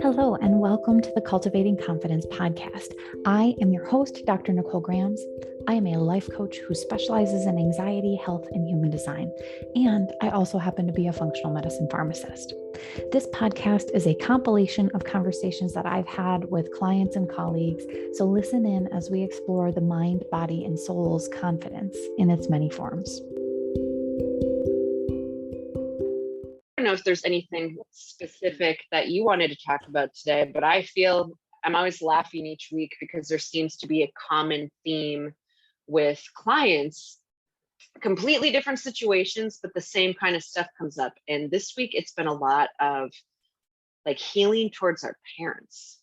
Hello, and welcome to the Cultivating Confidence podcast. I am your host, Dr. Nicole Grams. I am a life coach who specializes in anxiety, health, and human design. And I also happen to be a functional medicine pharmacist. This podcast is a compilation of conversations that I've had with clients and colleagues. So listen in as we explore the mind, body, and soul's confidence in its many forms. I don't know if there's anything specific that you wanted to talk about today, but I feel I'm always laughing each week because there seems to be a common theme with clients, completely different situations, but the same kind of stuff comes up. And this week it's been a lot of like healing towards our parents.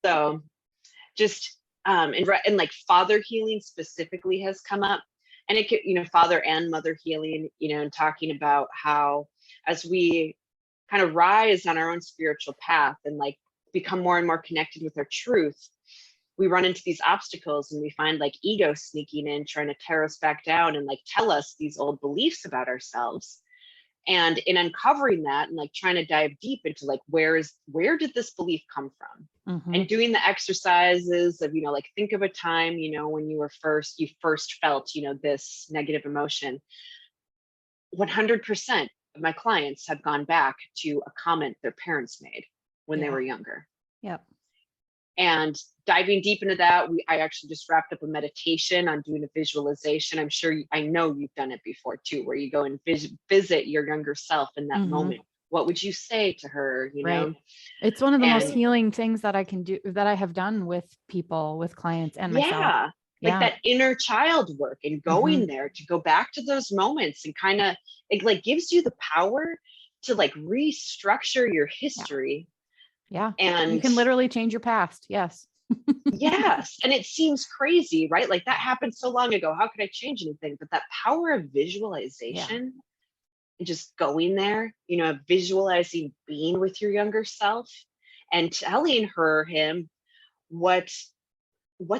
So just and like father healing specifically has come up. And it could, father and mother healing, and talking about how as we kind of rise on our own spiritual path and like become more and more connected with our truth, we run into these obstacles and we find like ego sneaking in, trying to tear us back down and like tell us these old beliefs about ourselves. And in uncovering that and like trying to dive deep into like, where did this belief come from? And doing the exercises of, like, think of a time, when you first felt, this negative emotion. 100% of my clients have gone back to a comment their parents made when they were younger. Yep. And diving deep into that, I actually just wrapped up a meditation on doing a visualization. I know you've done it before too, where you go and visit your younger self in that moment. What would you say to her? Right. It's one of the most healing things that I can do, that I have done with people, with clients and myself. Like that inner child work and going there to go back to those moments and kind of, it like gives you the power to like restructure your history. Yeah. And you can literally change your past. Yes. Yes. And it seems crazy, right? Like that happened so long ago. How could I change anything? But that power of visualization and just going there, visualizing being with your younger self and telling him what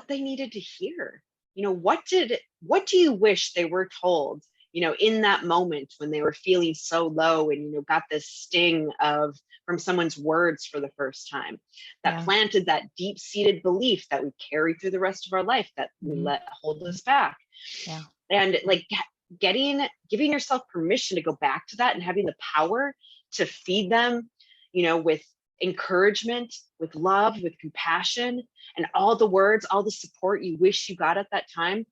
they needed to hear. What do you wish they were told, in that moment when they were feeling so low and, got this sting from someone's words for the first time that planted that deep-seated belief that we carry through the rest of our life that we let hold us back. And like giving yourself permission to go back to that and having the power to feed them, with encouragement, with love, with compassion, and all the words, all the support you wish you got at that time.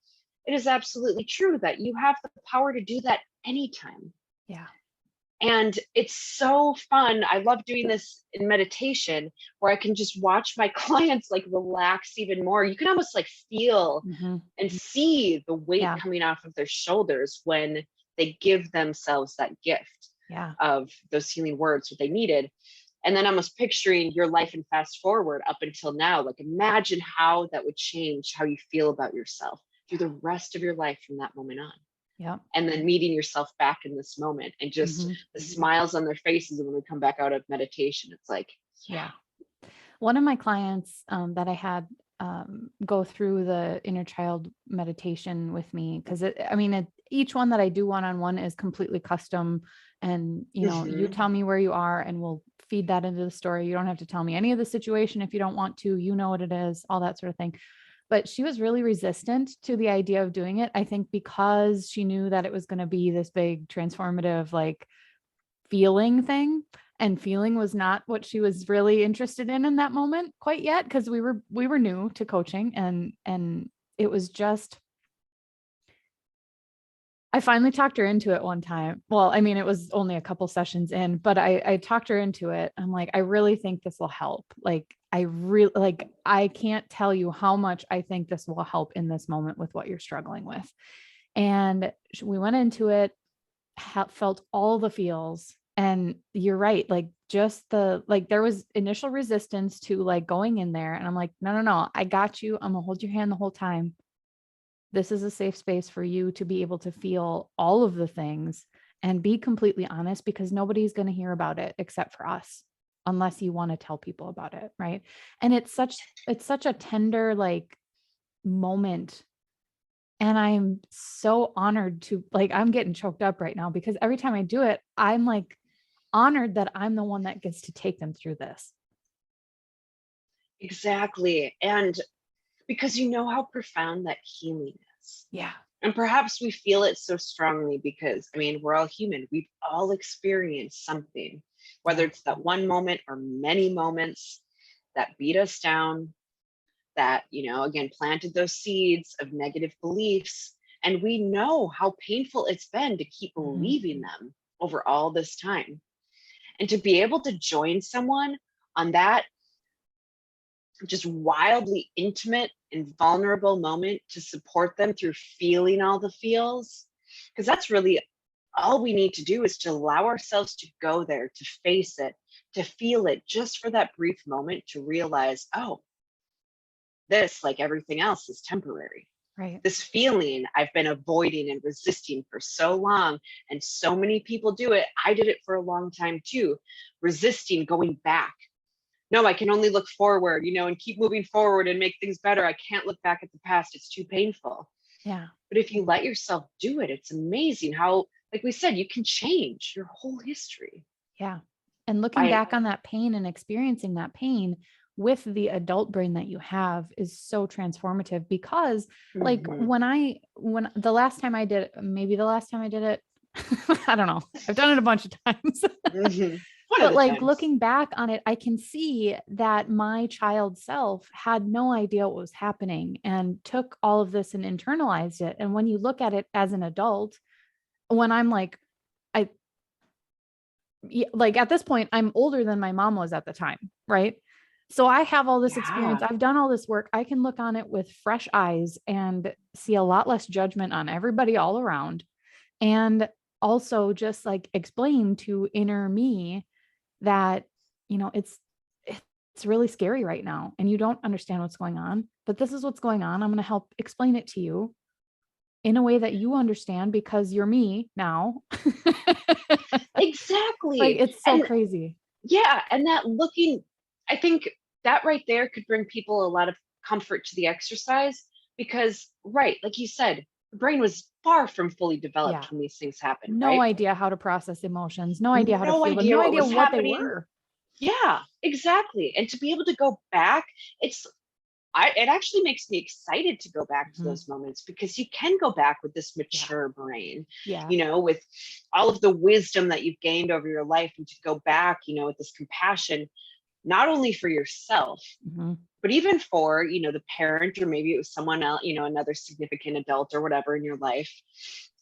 It is absolutely true that you have the power to do that anytime. Yeah. And it's so fun. I love doing this in meditation where I can just watch my clients like relax even more. You can almost like feel and see the weight coming off of their shoulders when they give themselves that gift of those healing words, what they needed. And then almost picturing your life and fast forward up until now, like imagine how that would change how you feel about yourself through the rest of your life from that moment on. Yeah. And then meeting yourself back in this moment and just the smiles on their faces. And when we come back out of meditation, it's like, one of my clients that I had go through the inner child meditation with me, because each one that I do one-on-one is completely custom. And, you tell me where you are and we'll feed that into the story. You don't have to tell me any of the situation if you don't want to, what it is, all that sort of thing. But she was really resistant to the idea of doing it. I think because she knew that it was going to be this big transformative, like feeling thing, and feeling was not what she was really interested in that moment quite yet. Cause we were new to coaching and it was just, I finally talked her into it one time. Well, it was only a couple sessions in, but I talked her into it. I'm like, I really think this will help. Like, I can't tell you how much I think this will help in this moment with what you're struggling with. And we went into it, felt all the feels. And you're right. Like just there was initial resistance to like going in there. And I'm like, no, I got you. I'm gonna hold your hand the whole time. This is a safe space for you to be able to feel all of the things and be completely honest, because nobody's going to hear about it except for us, unless you want to tell people about it. Right. And it's such a tender, like, moment. And I'm so honored to, like, I'm getting choked up right now because every time I do it, I'm like, honored that I'm the one that gets to take them through this. Exactly. And because you know how profound that healing is. Yeah. And perhaps we feel it so strongly because, I mean, we're all human. We've all experienced something, whether it's that one moment or many moments that beat us down, that, again, planted those seeds of negative beliefs. And we know how painful it's been to keep believing them over all this time. And to be able to join someone on that just wildly intimate and vulnerable moment to support them through feeling all the feels, because that's really all we need to do, is to allow ourselves to go there, to face it, to feel it just for that brief moment, to realize, oh, this, like everything else, is temporary. Right. This feeling I've been avoiding and resisting for so long, and so many people do it. I did it for a long time too, resisting going back. No, I can only look forward, and keep moving forward and make things better. I can't look back at the past. It's too painful. Yeah. But if you let yourself do it, it's amazing how, like we said, you can change your whole history. Yeah. And looking back on that pain and experiencing that pain with the adult brain that you have is so transformative, because like when the last time I did it, I don't know. I've done it a bunch of times. But like looking back on it, I can see that my child self had no idea what was happening and took all of this and internalized it. And when you look at it as an adult, when I'm like at this point, I'm older than my mom was at the time, right? So I have all this experience. I've done all this work. I can look on it with fresh eyes and see a lot less judgment on everybody all around. And also just like explain to inner me that, it's really scary right now and you don't understand what's going on, but this is what's going on. I'm going to help explain it to you in a way that you understand, because you're me now. Exactly. Like, it's so crazy. Yeah. And I think that right there could bring people a lot of comfort to the exercise, because, right, like you said, the brain was far from fully developed when these things happened. No idea how to process emotions, no idea how to feel them, no idea what they were. Yeah, exactly. And to be able to go back, it actually makes me excited to go back to those moments, because you can go back with this mature brain, with all of the wisdom that you've gained over your life, and to go back, with this compassion, not only for yourself, but even for, the parent, or maybe it was someone else, another significant adult or whatever in your life,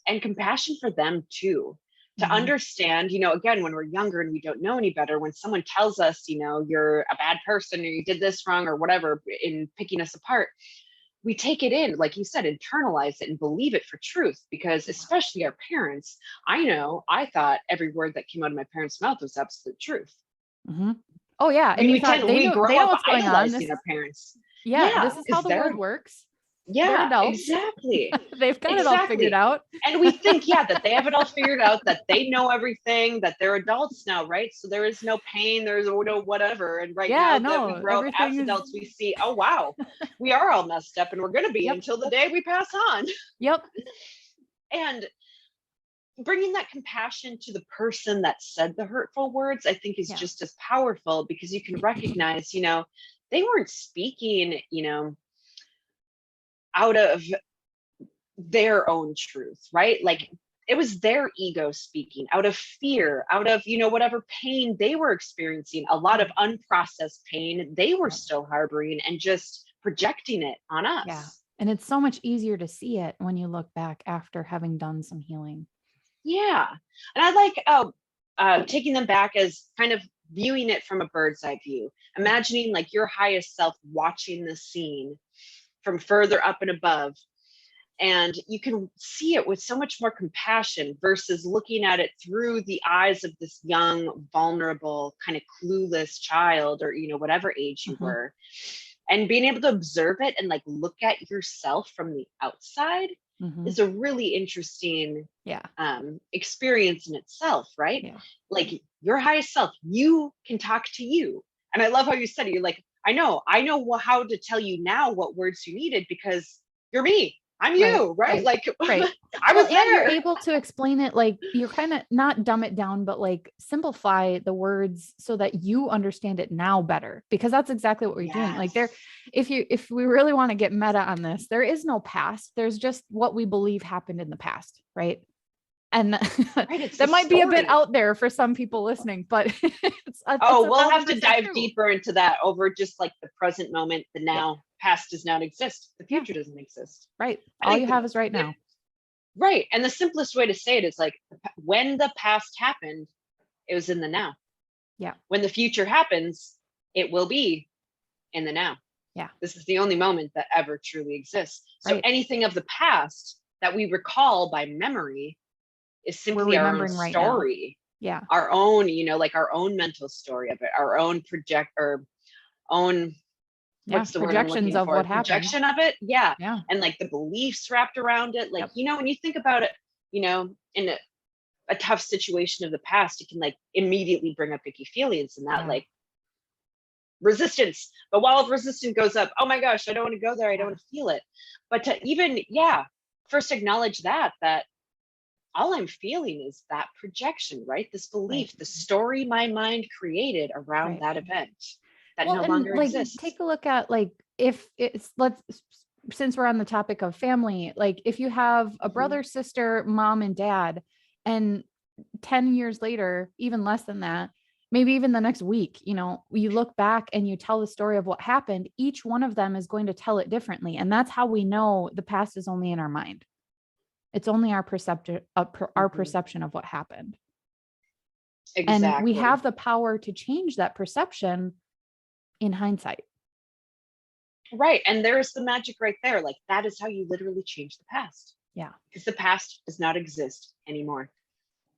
and compassion for them too. To understand, again, when we're younger and we don't know any better, when someone tells us, you're a bad person, or you did this wrong, or whatever, in picking us apart, we take it in, like you said, internalize it and believe it for truth. Because especially our parents, I thought every word that came out of my parents' mouth was absolute truth. Oh yeah. And you thought they know what's going on. Our parents. This is how the world works. Yeah, exactly. They've got it all figured out. And we think, that they have it all figured out, that they know everything, that they're adults now, right? So there is no pain, there's no whatever. And now that we grow up as adults, we see, oh, wow, we are all messed up, and we're going to be until the day we pass on. Yep. And bringing that compassion to the person that said the hurtful words, I think is just as powerful, because you can recognize, they weren't speaking, out of their own truth, right? Like, it was their ego speaking out of fear, out of, whatever pain they were experiencing, a lot of unprocessed pain they were still harboring, and just projecting it on us. Yeah. And it's so much easier to see it when you look back after having done some healing. Yeah. And I like taking them back as kind of viewing it from a bird's eye view, imagining like your highest self watching the scene from further up and above. And you can see it with so much more compassion, versus looking at it through the eyes of this young, vulnerable, kind of clueless child, or, whatever age you were. And being able to observe it and like look at yourself from the outside is a really interesting experience in itself, right? Yeah. Like, your highest self, you can talk to you. And I love how you said it. You're like, I know how to tell you now what words you needed, because you're me. I'm you, right? Like, right. I was And you're there. able to explain it, like you're kind of not dumb it down, but like simplify the words so that you understand it now better, because that's exactly what we're doing. Like Yes. if we really want to get meta on this, there is no past. There's just what we believe happened in the past, right? And Right. It's the that might be a bit story. out there for some people listening, but it's Oh, we'll have to 100% dive true. deeper into that over just like the present moment, the now. Yeah. Past does not exist. The Yeah. future doesn't exist. Right. I All think you have is right now. right. And the simplest way to say it is like, when the past happened, it was in the now. Yeah. When the future happens, it will be in the now. Yeah. This is the only moment that ever truly exists. So Right. anything of the past that we recall by memory is We're simply our own remembering right now. story. Yeah. Our own, like our own mental story of it, our own own, what's the word I'm Projections looking of for? what happened. Projection of it. Yeah. Yeah. And like the beliefs wrapped around it. Like, Yep. when you think about it, in a tough situation of the past, it can like immediately bring up icky feelings and that like resistance. But while resistance goes up, oh my gosh, I don't want to go there. I don't want to feel it. But to even, first acknowledge that all I'm feeling is that projection, right? This belief, the story my mind created around that event that no longer exists. Take a look at like, if it's, since we're on the topic of family, like if you have a brother, sister, mom, and dad, and 10 years later, even less than that, maybe even the next week, you look back and you tell the story of what happened, each one of them is going to tell it differently. And that's how we know the past is only in our mind. It's only our perception of what happened. Exactly. And we have the power to change that perception in hindsight. Right. And there's the magic right there. Like, that is how you literally change the past. Yeah. Because the past does not exist anymore.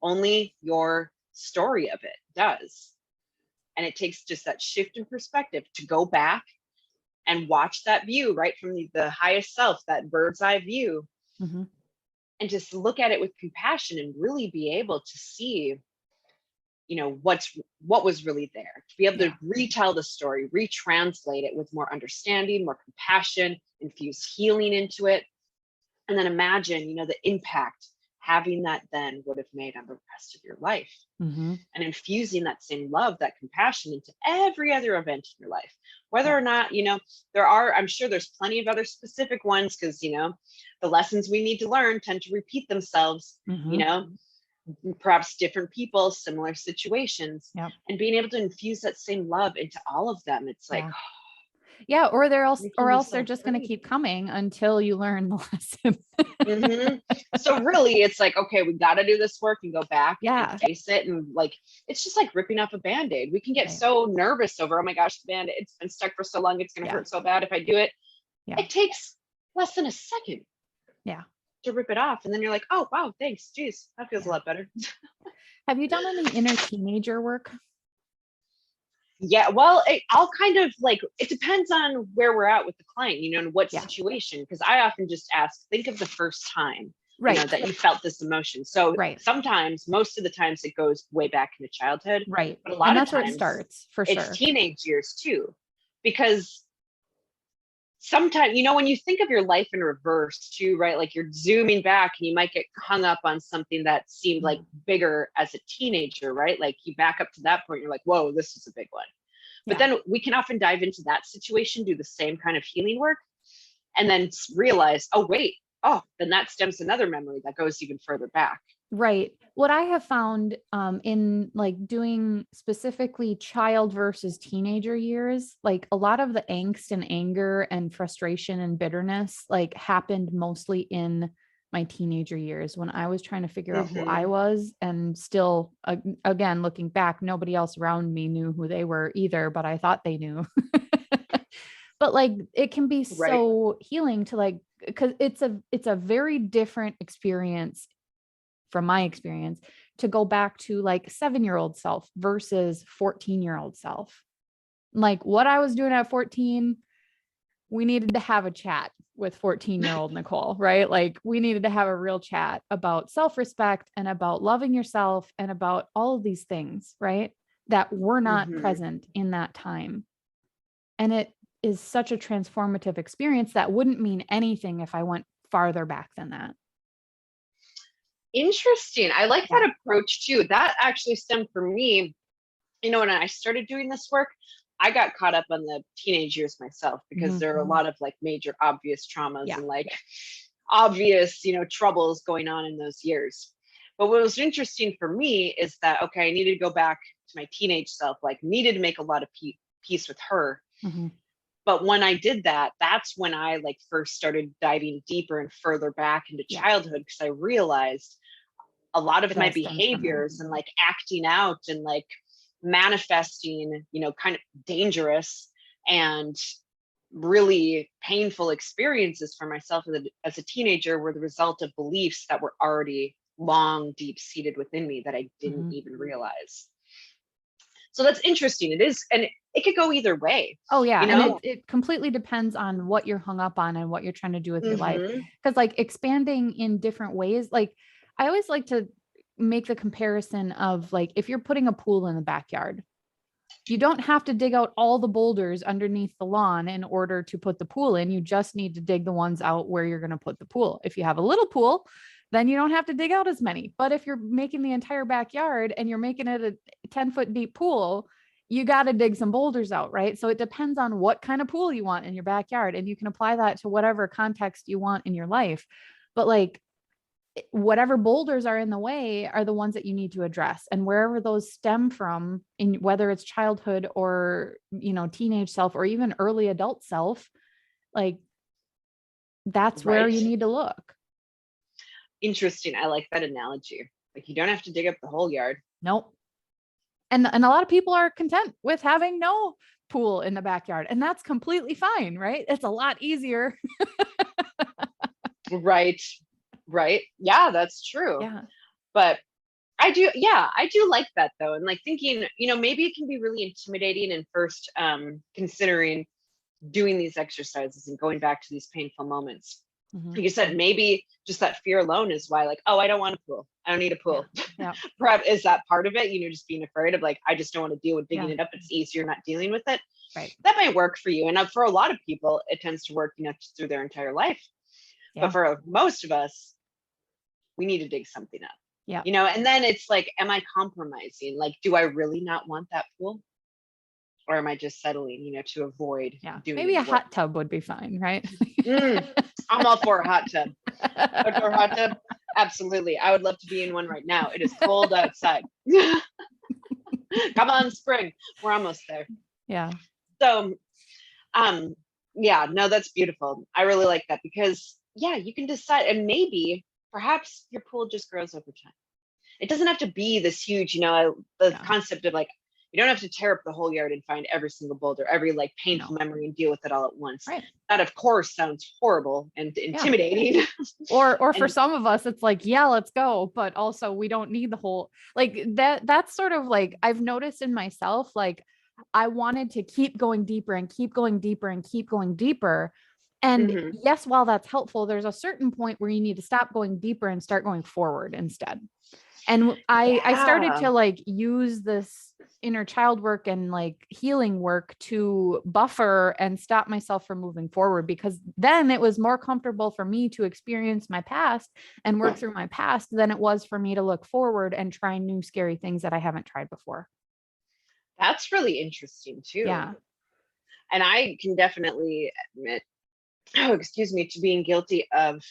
Only your story of it does. And it takes just that shift in perspective to go back and watch that view, right, from the highest self, that bird's eye view, and just look at it with compassion and really be able to see, what was really there, to be able to retell the story, retranslate it with more understanding, more compassion, infuse healing into it. And then imagine, the impact having that then would have made on the rest of your life. And infusing that same love, that compassion into every other event in your life, whether or not, I'm sure there's plenty of other specific ones, because, the lessons we need to learn tend to repeat themselves, perhaps different people, similar situations, and being able to infuse that same love into all of them. It's like, or else they're just going to keep coming until you learn the lesson. So really it's like, okay, we got to do this work and go back and face it. And like, it's just like ripping off a Band-Aid. We can get so nervous over, oh my gosh, the Band-Aid, it's been stuck for so long, it's going to hurt so bad if I do it. It takes less than a second to rip it off. And then you're like, oh, wow, thanks. Geez, that feels a lot better. Have you done any inner teenager work? Yeah, well, I'll kind of like, it depends on where we're at with the client, and what situation. Because I often just ask, think of the first time that you felt this emotion. So sometimes, most of the times, it goes way back into childhood. Right. But a lot of times, where it starts, for sure. It's teenage years too. Because sometimes, when you think of your life in reverse too, right? Like you're zooming back and you might get hung up on something that seemed like bigger as a teenager, right? Like you back up to that point, you're like, whoa, this is a big one. But then we can often dive into that situation, do the same kind of healing work, and then realize, oh, wait, then that stems another memory that goes even further back. Right. What I have found in like doing specifically child versus teenager years, like a lot of the angst and anger and frustration and bitterness like happened mostly in my teenager years when I was trying to figure out who I was. And still, again, looking back, nobody else around me knew who they were either, but I thought they knew. But like, it can be so healing to like, because it's a very different experience from my experience to go back to like 7-year-old self versus 14-year-old self. Like what I was doing at 14, we needed to have a chat with 14-year-old Nicole, right? Like we needed to have a real chat about self-respect and about loving yourself and about all of these things, right? That were not present in that time. And it is such a transformative experience that wouldn't mean anything if I went farther back than that. Interesting. I like that approach too. That actually stemmed for me, when I started doing this work, I got caught up on the teenage years myself, because there are a lot of like major obvious traumas and like obvious, troubles going on in those years. But what was interesting for me is that, okay, I needed to go back to my teenage self, like needed to make a lot of peace with her. But when I did that, that's when I like first started diving deper and further back into childhood, because I realized a lot of my behaviors and like acting out and like manifesting, kind of dangerous and really painful experiences for myself as a teenager were the result of beliefs that were already long, deep seated within me that I didn't even realize. So that's interesting. It is, and it could go either way. Oh yeah. And it completely depends on what you're hung up on and what you're trying to do with your life. Because like expanding in different ways, like I always like to make the comparison of like, if you're putting a pool in the backyard, you don't have to dig out all the boulders underneath the lawn in order to put the pool in. You just need to dig the ones out where you're going to put the pool. If you have a little pool, then you don't have to dig out as many. But if you're making the entire backyard and you're making it a 10-foot deep pool, you got to dig some boulders out, right? So it depends on what kind of pool you want in your backyard. And you can apply that to whatever context you want in your life. But like, whatever boulders are in the way are the ones that you need to address. And wherever those stem from, in whether it's childhood or, teenage self or even early adult self, like that's where you need to look. Interesting. I like that analogy. Like you don't have to dig up the whole yard. Nope. And a lot of people are content with having no pool in the backyard, and that's completely fine, right? It's a lot easier. Right. Yeah, that's true. Yeah. But I do like that though. And like thinking, maybe it can be really intimidating in first considering doing these exercises and going back to these painful moments. Like you said, maybe just that fear alone is why, like, oh, I don't want a pool. I don't need a pool. Yeah. Perhaps is that part of it? Just being afraid of like, I just don't want to deal with digging it up. It's easier not dealing with it. Right. That might work for you. And for a lot of people, it tends to work, through their entire life. Yeah. But for most of us, we need to dig something up. Yeah. And then it's like, am I compromising? Like, do I really not want that pool? Or am I just settling, to avoid doing maybe a hot tub would be fine, right? I'm all for a hot tub. Outdoor hot tub? Absolutely. I would love to be in one right now. It is cold outside. Come on, spring. We're almost there. Yeah. So, no, that's beautiful. I really like that because, you can decide, and maybe perhaps your pool just grows over time. It doesn't have to be this huge, the concept of like, you don't have to tear up the whole yard and find every single boulder, every like painful memory and deal with it all at once. Right. That of course sounds horrible and intimidating. Yeah. Or for some of us, it's like, let's go. But also we don't need the whole, like that's sort of like, I've noticed in myself, like I wanted to keep going deeper and keep going deeper and keep going deeper. And yes, while that's helpful, there's a certain point where you need to stop going deeper and start going forward instead. And I started to like use this inner child work and like healing work to buffer and stop myself from moving forward, because then it was more comfortable for me to experience my past and work through my past than it was for me to look forward and try new scary things that I haven't tried before. That's really interesting too. Yeah. And I can definitely admit, to being guilty of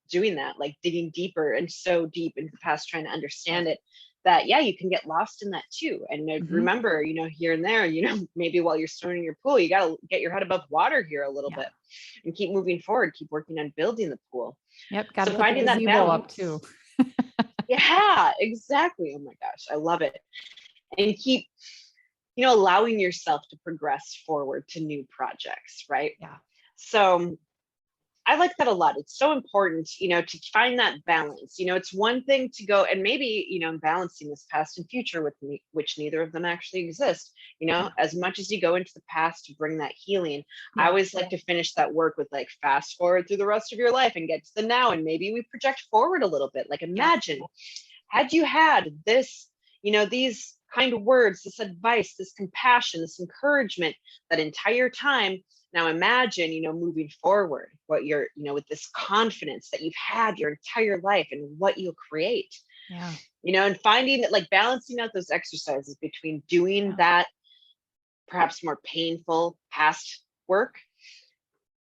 doing that, like digging deeper and so deep into the past, trying to understand it, that you can get lost in that too. And remember, here and there, maybe while you're starting your pool, you got to get your head above water here a little bit and keep moving forward, keep working on building the pool. Yep. Got to finding that balance up too. Yeah, exactly. Oh my gosh, I love it. And keep allowing yourself to progress forward to new projects, right? Yeah. So I like that a lot. It's so important, to find that balance. It's one thing to go and maybe, balancing this past and future with me, which neither of them actually exist. As much as you go into the past to bring that healing, I always like to finish that work with like fast forward through the rest of your life and get to the now. And maybe we project forward a little bit. Like imagine, had you had this, these kind of words, this advice, this compassion, this encouragement that entire time, Now imagine, moving forward, what you're, with this confidence that you've had your entire life and what you'll create. Yeah. And finding that, like, balancing out those exercises between doing that perhaps more painful past work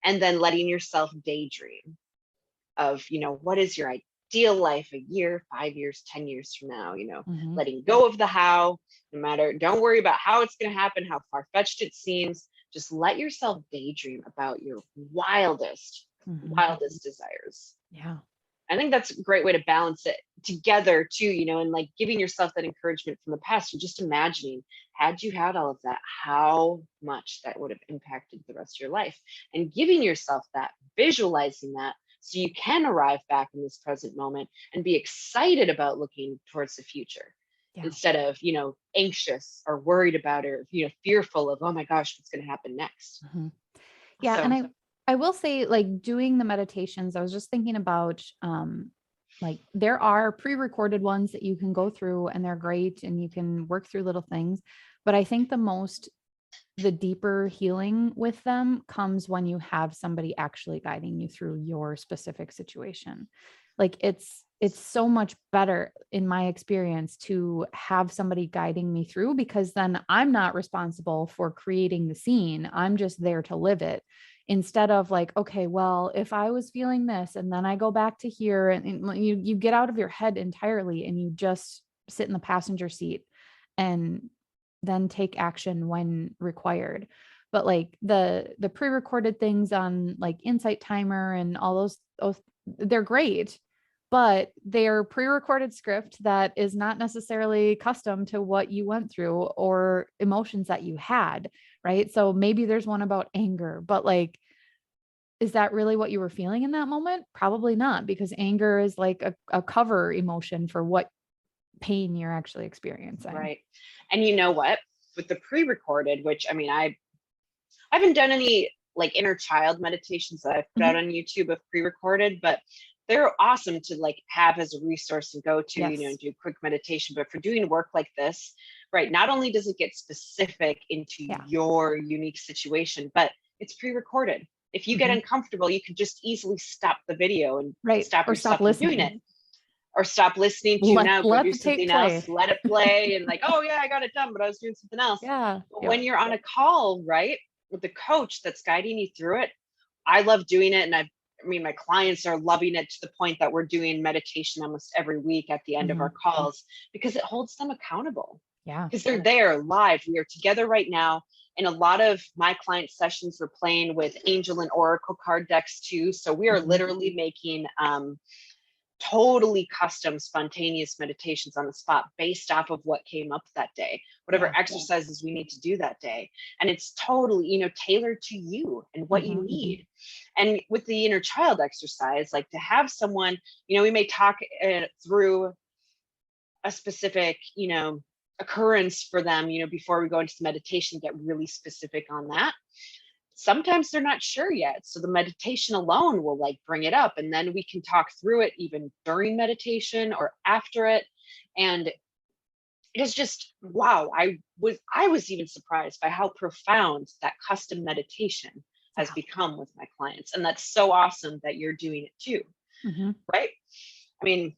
and then letting yourself daydream of, what is your ideal life a year, 5 years, 10 years from now, letting go of the how, no matter, don't worry about how it's going to happen, how far-fetched it seems. Just let yourself daydream about your wildest desires. Yeah. I think that's a great way to balance it together too, and like giving yourself that encouragement from the past, and just imagining, had you had all of that, how much that would have impacted the rest of your life, and giving yourself that, visualizing that, so you can arrive back in this present moment and be excited about looking towards the future. Yeah. Instead of, anxious or worried about, or, fearful of, oh my gosh, what's going to happen next. Yeah. So, And I will say, like, doing the meditations, I was just thinking about, like, there are pre-recorded ones that you can go through and they're great and you can work through little things. But I think the deeper healing with them comes when you have somebody actually guiding you through your specific situation. Like, it's so much better, in my experience, to have somebody guiding me through, because then I'm not responsible for creating the scene. I'm just there to live it. Instead of like, okay, well, if I was feeling this and then I go back to here, and you get out of your head entirely and you just sit in the passenger seat and then take action when required. But like the pre-recorded things on like Insight Timer and all those, they're great, but they're pre-recorded script that is not necessarily custom to what you went through or emotions that you had, right? So maybe there's one about anger, but like, is that really what you were feeling in that moment? Probably not, because anger is like a cover emotion for what pain you're actually experiencing. right. And you know what? With the pre-recorded, which, I mean, I haven't done any like inner child meditations that I've put out on YouTube of pre-recorded, but they're awesome to like have as a resource and go to, and do quick meditation. But for doing work like this, right, not only does it get specific into your unique situation, but it's pre-recorded. If you get uncomfortable, you can just easily stop the video and stop yourself from doing it. Or stop listening, tune out, go do something else, let it play, and like, oh yeah, I got it done, but I was doing something else. Yeah. But when you're on a call, right, with the coach that's guiding you through it, I love doing it. And I mean, my clients are loving it to the point that we're doing meditation almost every week at the end of our calls, because it holds them accountable. Yeah. Because they're there live. We are together right now. And a lot of my client sessions are playing with angel and oracle card decks too. So we are literally making totally custom, spontaneous meditations on the spot based off of what came up that day, whatever exercises we need to do that day. And it's totally, tailored to you and what you need. And with the inner child exercise, like to have someone, we may talk through a specific, occurrence for them, before we go into the meditation, get really specific on that. Sometimes they're not sure yet. So the meditation alone will like bring it up, and then we can talk through it even during meditation or after it. And it is just, wow. I was even surprised by how profound that custom meditation has become with my clients. And that's so awesome that you're doing it too. Right. I mean,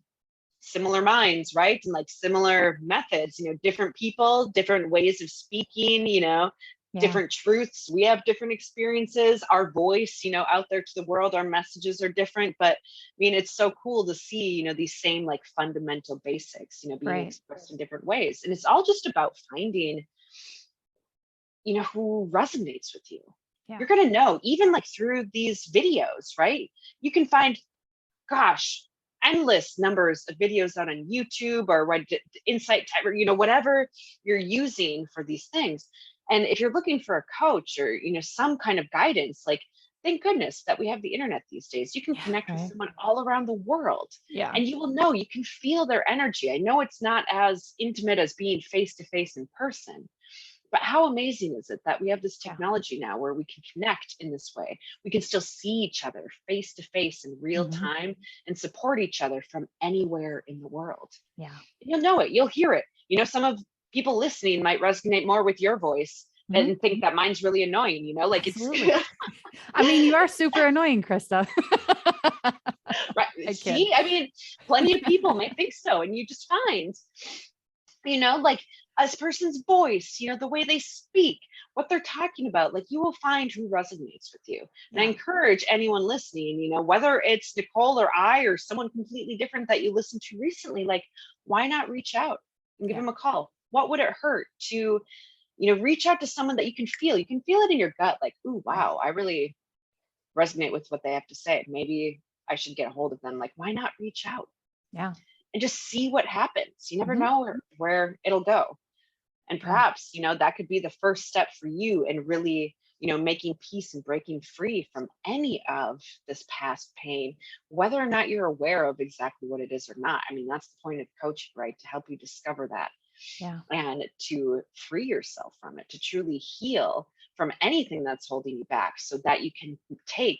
similar minds, right? And like similar methods, different people, different ways of speaking, different truths. We have different experiences. Our voice, out there to the world, our messages are different. But I mean, it's so cool to see, these same like fundamental basics, being expressed in different ways. And it's all just about finding, who resonates with you. You're going to know, even like through these videos, right? You can find, gosh, endless numbers of videos out on YouTube or Insight Timer, whatever you're using for these things. And if you're looking for a coach or, some kind of guidance, like, thank goodness that we have the internet these days. You can connect with someone all around the world. And you will know, you can feel their energy. I know it's not as intimate as being face-to-face in person, but how amazing is it that we have this technology now where we can connect in this way? We can still see each other face to face in real time and support each other from anywhere in the world. Yeah. You'll know it. You'll hear it. Some of people listening might resonate more with your voice and think that mine's really annoying, like Absolutely. it's I mean, you are super annoying, Krista. right. See, I mean, plenty of people may think so, and you just find, like a person's voice, the way they speak, what they're talking about, like you will find who resonates with you. And I encourage anyone listening, whether it's Nicole or I or someone completely different that you listened to recently, like, why not reach out and give them a call? What would it hurt to, reach out to someone that you can feel? You can feel it in your gut, like, ooh, wow, I really resonate with what they have to say. Maybe I should get a hold of them. Like, why not reach out? Yeah. And just see what happens. You never know where it'll go. And perhaps, that could be the first step for you in really, making peace and breaking free from any of this past pain, whether or not you're aware of exactly what it is or not. I mean, that's the point of coaching, right? To help you discover that. Yeah. And to free yourself from it, to truly heal from anything that's holding you back so that you can take,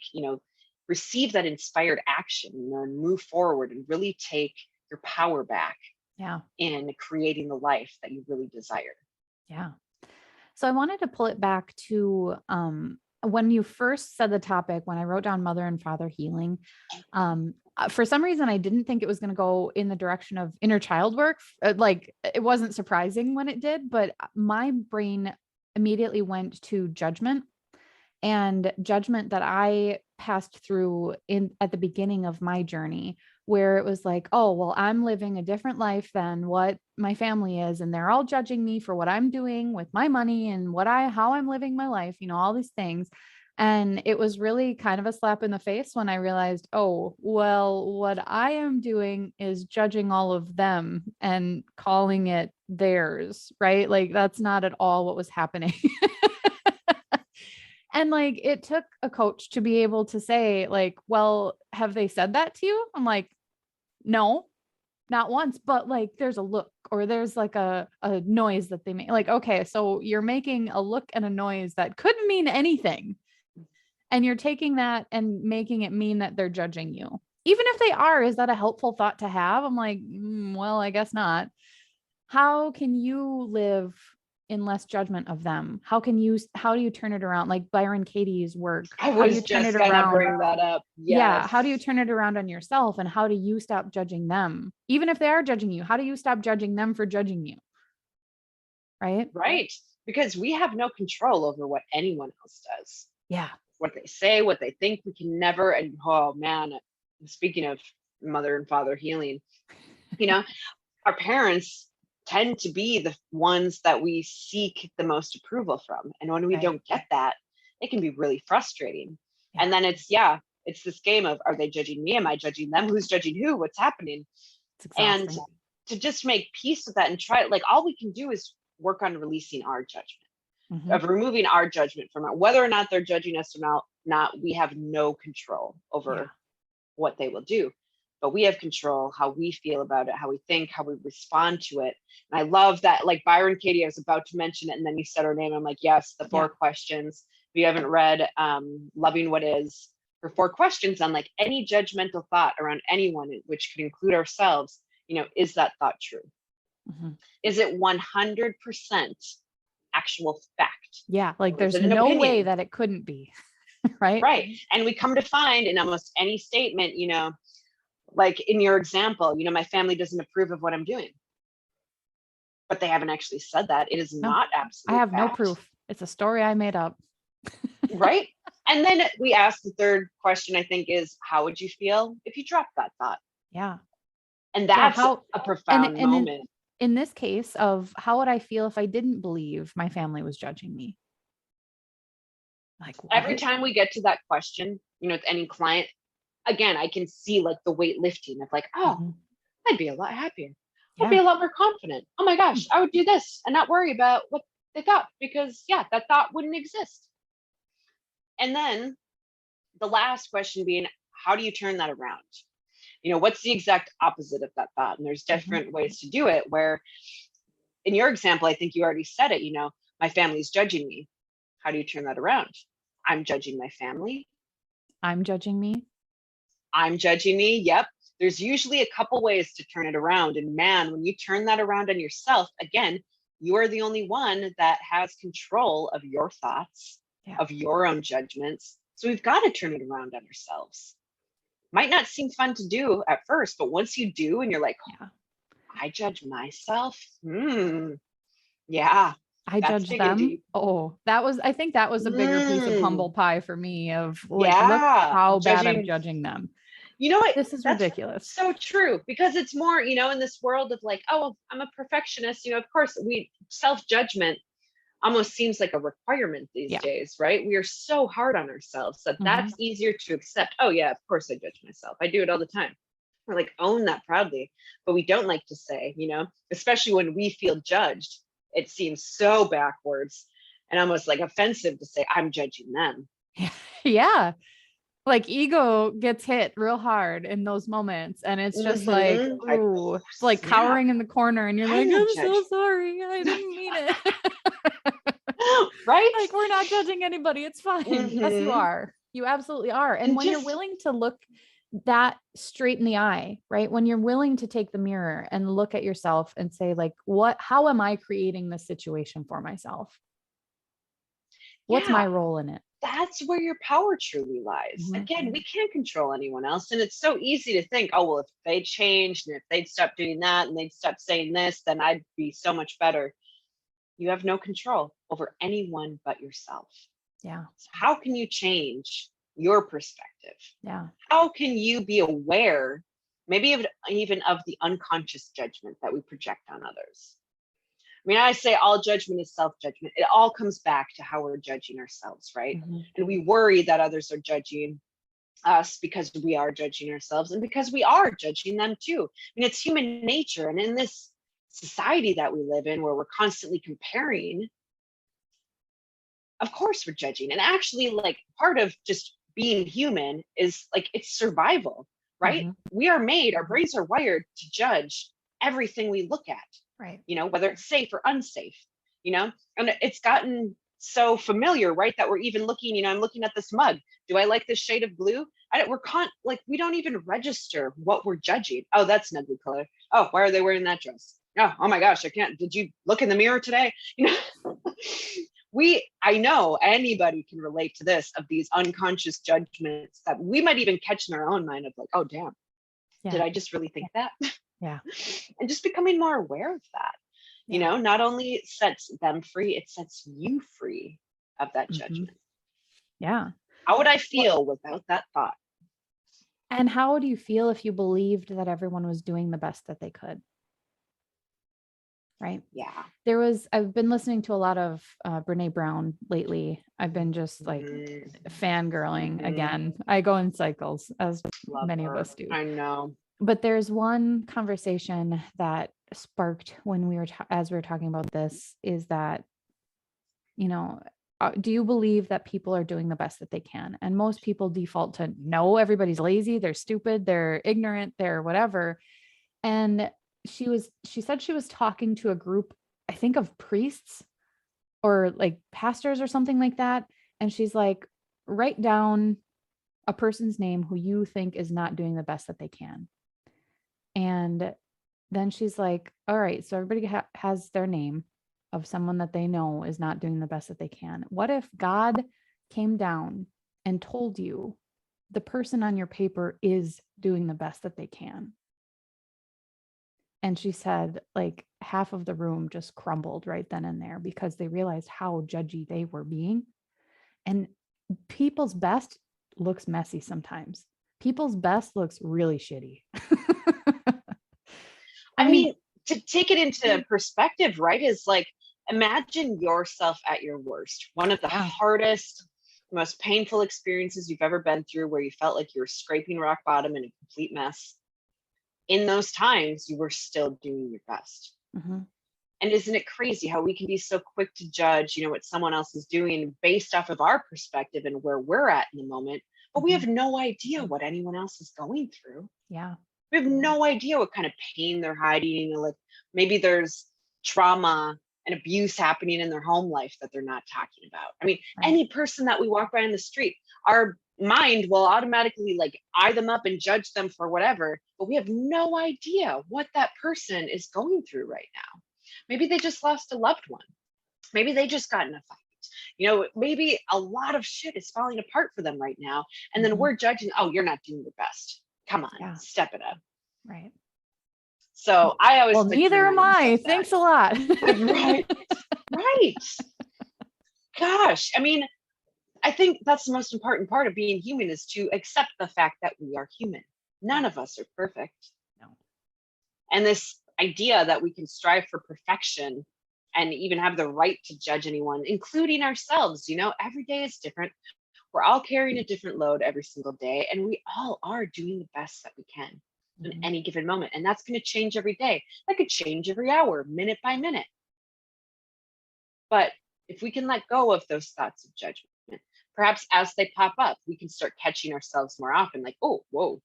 receive that inspired action, and move forward and really take your power back in creating the life that you really desire. Yeah. So I wanted to pull it back to when you first said the topic, when I wrote down mother and father healing, for some reason, I didn't think it was going to go in the direction of inner child work. Like it wasn't surprising when it did, but my brain immediately went to judgment that I passed through at the beginning of my journey, where it was like, oh, well, I'm living a different life than what my family is. And they're all judging me for what I'm doing with my money and how I'm living my life, all these things. And it was really kind of a slap in the face when I realized, oh, well, what I am doing is judging all of them and calling it theirs, right? Like that's not at all what was happening. And like, it took a coach to be able to say like, well, have they said that to you? I'm like, no, not once, but like, there's a look or there's like a noise that they make. Like, okay, so you're making a look and a noise that couldn't mean anything. And you're taking that and making it mean that they're judging you. Even if they are, is that a helpful thought to have? I'm like, well, I guess not. How can you live in less judgment of them? How do you turn it around? Like Byron Katie's work. I How do you was turn just it gonna around? bring that up. Yes. Yeah. How do you turn it around on yourself? And how do you stop judging them? Even if they are judging you, how do you stop judging them for judging you? Right. Right. Because we have no control over what anyone else does. Yeah. What they say, what they think, we can never. And oh man, speaking of mother and father healing, our parents tend to be the ones that we seek the most approval from. And when we don't get that, it can be really frustrating. Yeah. And then it's this game of, are they judging me? Am I judging them? Who's judging who? What's happening? And to just make peace with that and try it, like all we can do is work on releasing our judgment, of removing our judgment from it. Whether or not they're judging us or not, we have no control over what they will do. But we have control how we feel about it, how we think, how we respond to it. And I love that, like Byron Katie, I was about to mention it, and then you said her name. I'm like, yes, the 4 questions. If you haven't read Loving What Is, her 4 questions on like any judgmental thought around anyone, which could include ourselves, is that thought true? Is it 100% actual fact? Yeah, like there's no way that it couldn't be. Right. Right. And we come to find in almost any statement, like in your example, my family doesn't approve of what I'm doing. But they haven't actually said that. It is not absolute. I have fact. No proof. It's a story I made up. Right. And then we ask the 3rd question, I think, is how would you feel if you dropped that thought? Yeah. And that's a profound moment. In this case of how would I feel if I didn't believe my family was judging me? Like what? Every time we get to that question, with any client, again, I can see like the weight lifting of like, oh, I'd be a lot happier. I'd be a lot more confident. Oh my gosh, I would do this and not worry about what they thought, because that thought wouldn't exist. And then the last question being, how do you turn that around? What's the exact opposite of that thought? And there's different ways to do it, where in your example, I think you already said it, my family's judging me. How do you turn that around? I'm judging my family. I'm judging me. I'm judging me. Yep. There's usually a couple ways to turn it around. And man, when you turn that around on yourself, again, You are the only one that has control of your thoughts, of your own judgments. So we've got to turn it around on ourselves. Might not seem fun to do at first, but once you do and you're like, I judge myself. Yeah. I judge them. Oh, I think that was a bigger piece of humble pie for me of like, look how bad I'm judging them. You know what? This is ridiculous. So true, because it's more, in this world of like, oh, I'm a perfectionist, of course self-judgment almost seems like a requirement these days, right? We are so hard on ourselves that that's easier to accept. Oh yeah, of course I judge myself. I do it all the time. We're like, own that proudly, but we don't like to say, especially when we feel judged, it seems so backwards and almost like offensive to say, I'm judging them. Yeah. Like ego gets hit real hard in those moments. And it's just like, ooh, it's like cowering in the corner and you're like, I'm so sorry. I didn't mean it. Right? Like, we're not judging anybody. It's fine. Yes, you are. You absolutely are. And when you're willing to look that straight in the eye, right? When you're willing to take the mirror and look at yourself and say, like, how am I creating this situation for myself? What's my role in it? That's where your power truly lies. Again, we can't control anyone else. And it's so easy to think, oh, well, if they changed and if they'd stop doing that and they'd stop saying this, then I'd be so much better. You have no control over anyone but yourself. Yeah. So how can you change your perspective? Yeah. How can you be aware, maybe even of the unconscious judgment that we project on others? I mean, I say all judgment is self-judgment. It all comes back to how we're judging ourselves, right? And we worry that others are judging us because we are judging ourselves and because we are judging them too. I mean, it's human nature. And in this society that we live in, where we're constantly comparing, of course we're judging. And actually, like, part of just being human is like, it's survival, right? We are made, our brains are wired to judge everything we look at. Right. Whether it's safe or unsafe, and it's gotten so familiar, right? That we're even looking, I'm looking at this mug. Do I like this shade of blue? We don't even register what we're judging. Oh, that's an ugly color. Oh, why are they wearing that dress? Oh my gosh, I can't. Did you look in the mirror today? I know anybody can relate to this, of these unconscious judgments that we might even catch in our own mind of like, oh, damn, did I just really think that? Yeah. And just becoming more aware of that, not only sets them free, it sets you free of that judgment. Yeah. How would I feel without that thought? And how would you feel if you believed that everyone was doing the best that they could? Right. Yeah. I've been listening to a lot of Brene Brown lately. I've been just like fangirling again. I go in cycles, as many of us do. I know. But there's one conversation that sparked when as we were talking about this, is that, do you believe that people are doing the best that they can? And most people default to no, everybody's lazy, they're stupid, they're ignorant, they're whatever. And she said she was talking to a group, I think of priests or like pastors or something like that. And she's like, write down a person's name who you think is not doing the best that they can. And then she's like, all right, so everybody has their name of someone that they know is not doing the best that they can. What if God came down and told you the person on your paper is doing the best that they can? And she said, like, half of the room just crumbled right then and there because they realized how judgy they were being. And people's best looks messy sometimes. People's best looks really shitty. I mean, to take it into perspective, right, is like, imagine yourself at your worst. One of the hardest, most painful experiences you've ever been through, where you felt like you were scraping rock bottom in a complete mess. In those times, you were still doing your best. And isn't it crazy how we can be so quick to judge, what someone else is doing based off of our perspective and where we're at in the moment, but we have no idea what anyone else is going through. Yeah. We have no idea what kind of pain they're hiding. Like, maybe there's trauma and abuse happening in their home life that they're not talking about. I mean, any person that we walk by in the street, our mind will automatically like eye them up and judge them for whatever, but we have no idea what that person is going through right now. Maybe they just lost a loved one. Maybe they just got in a fight. Maybe a lot of shit is falling apart for them right now. And then we're judging, oh, you're not doing your best. Come on, step it up. Right. So I always neither am I. Thanks a lot. Right. Right. Gosh. I mean, I think that's the most important part of being human, is to accept the fact that we are human. None of us are perfect. No. And this idea that we can strive for perfection and even have the right to judge anyone, including ourselves, every day is different. We're all carrying a different load every single day, and we all are doing the best that we can in any given moment. And that's going to change every day. That could change every hour, minute by minute. But if we can let go of those thoughts of judgment, perhaps as they pop up, we can start catching ourselves more often. Like, oh, whoa,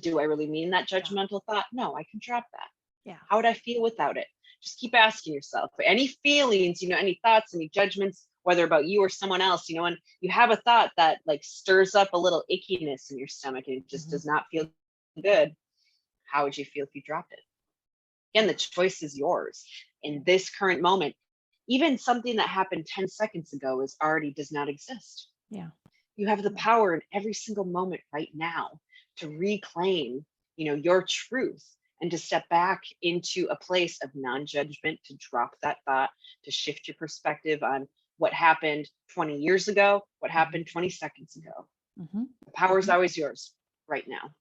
do I really mean that judgmental thought? No, I can drop that. Yeah. How would I feel without it? Just keep asking yourself. Any feelings, any thoughts, any judgments, whether about you or someone else, and you have a thought that like stirs up a little ickiness in your stomach and it just does not feel good. How would you feel if you dropped it? Again, the choice is yours in this current moment. Even something that happened 10 seconds ago does not exist. Yeah. You have the power in every single moment right now to reclaim, your truth, and to step back into a place of non-judgment, to drop that thought, to shift your perspective on what happened 20 years ago, what happened 20 seconds ago. The power is always yours right now.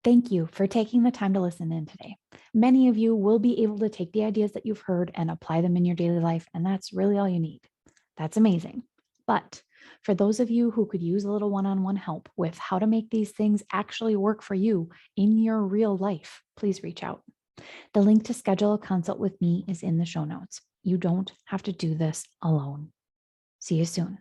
Thank you for taking the time to listen in today. Many of you will be able to take the ideas that you've heard and apply them in your daily life, and that's really all you need. That's amazing. But for those of you who could use a little one-on-one help with how to make these things actually work for you in your real life, please reach out. The link to schedule a consult with me is in the show notes. You don't have to do this alone. See you soon.